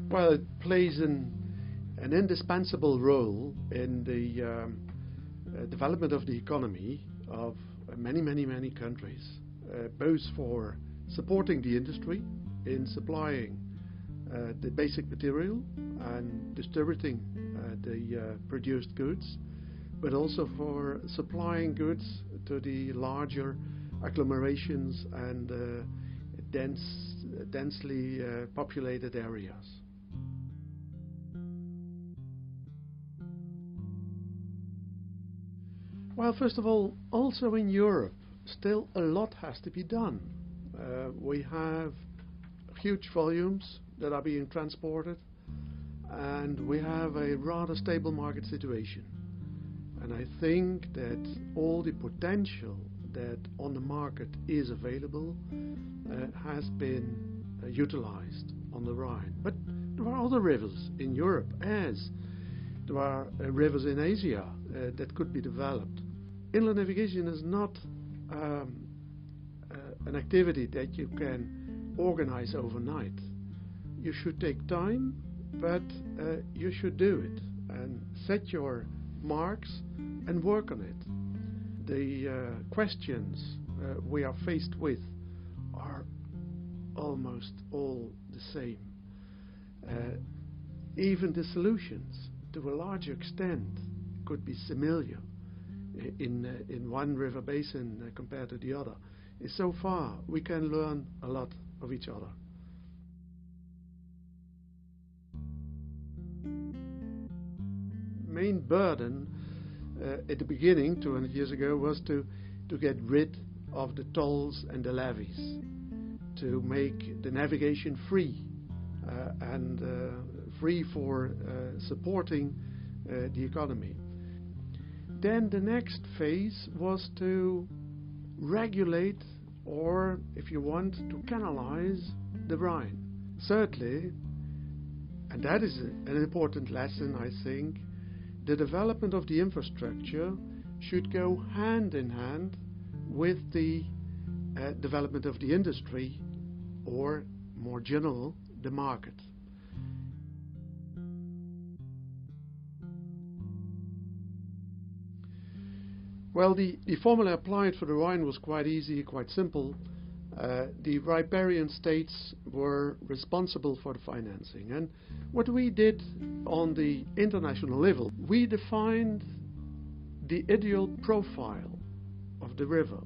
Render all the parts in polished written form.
Well, it plays an indispensable role in the development of the economy of many countries, both for supporting the industry in supplying the basic material and distributing the produced goods, but also for supplying goods to the larger agglomerations and densely populated areas. Well, first of all, also in Europe, still a lot has to be done. We have huge volumes that are being transported, and we have a rather stable market situation. And I think that all the potential that on the market is available has been utilized on the Rhine. But there are other rivers in Europe, as there are rivers in Asia that could be developed. Inland navigation is not an activity that you can organize overnight. You should take time, but you should do it and set your marks and work on it. The questions we are faced with are almost all the same. Even the solutions, to a large extent, could be similar in one river basin compared to the other. And so far, we can learn a lot of each other. Main burden at the beginning, 200 years ago, was to get rid of the tolls and the levies, to make the navigation free and free for supporting the economy. Then the next phase was to regulate, or if you want, to canalize the Rhine. Thirdly, and that is an important lesson, I think, the development of the infrastructure should go hand in hand with the development of the industry, or more general, the market. Well, the formula applied for the Rhine was quite easy, quite simple. The riparian states were responsible for the financing, and what we did on the international level, we defined the ideal profile of the river.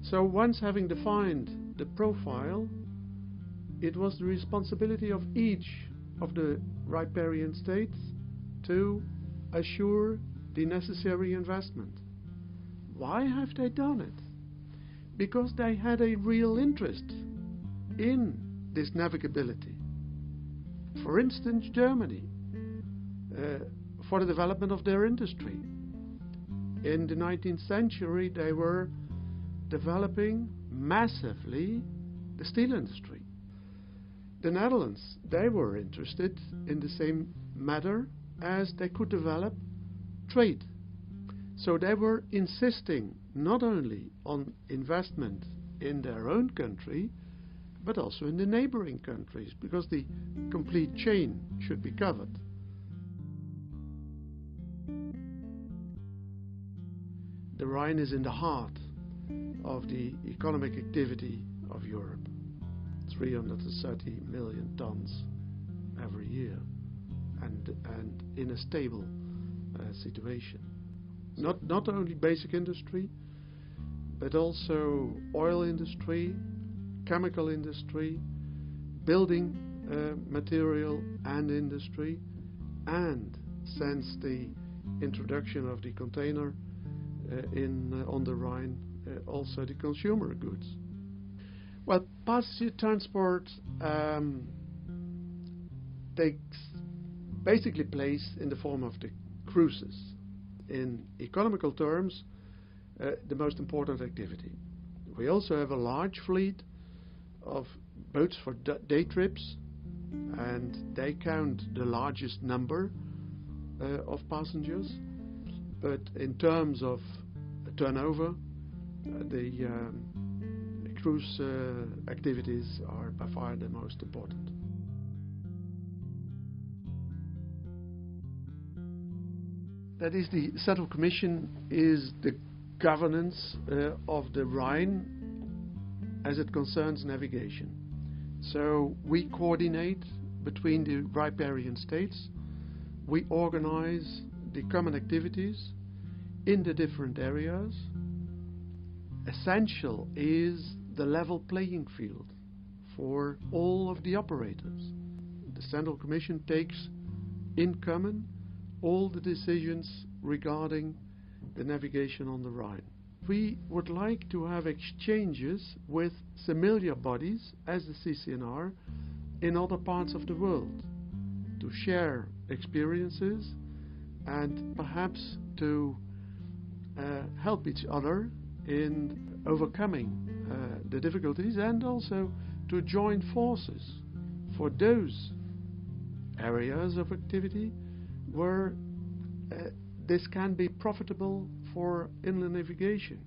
So once having defined the profile, it was the responsibility of each of the riparian states to assure the necessary investment. Why have they done it? Because they had a real interest in this navigability. For instance, Germany, for the development of their industry. In the 19th century, they were developing massively the steel industry. The Netherlands, they were interested in the same matter, as they could develop trade. So they were insisting not only on investment in their own country, but also in the neighboring countries, because the complete chain should be covered. The Rhine is in the heart of the economic activity of Europe. 330 million tons every year, and in a stable situation. Not only basic industry, but also oil industry, chemical industry, building material and industry, and since the introduction of the container on the Rhine, also the consumer goods. Well, passenger transport takes basically place in the form of the cruises. In economical terms, the most important activity. We also have a large fleet of boats for day trips, and they count the largest number of passengers. But in terms of turnover, the cruise activities are by far the most important. That is, the Central Commission is the governance of the Rhine as it concerns navigation. So we coordinate between the riparian states. We organize the common activities in the different areas. Essential is the level playing field for all of the operators. The Central Commission takes in common all the decisions regarding the navigation on the Rhine. We would like to have exchanges with similar bodies as the CCNR in other parts of the world, to share experiences and perhaps to help each other in overcoming the difficulties, and also to join forces for those areas of activity where this can be profitable for inland navigation.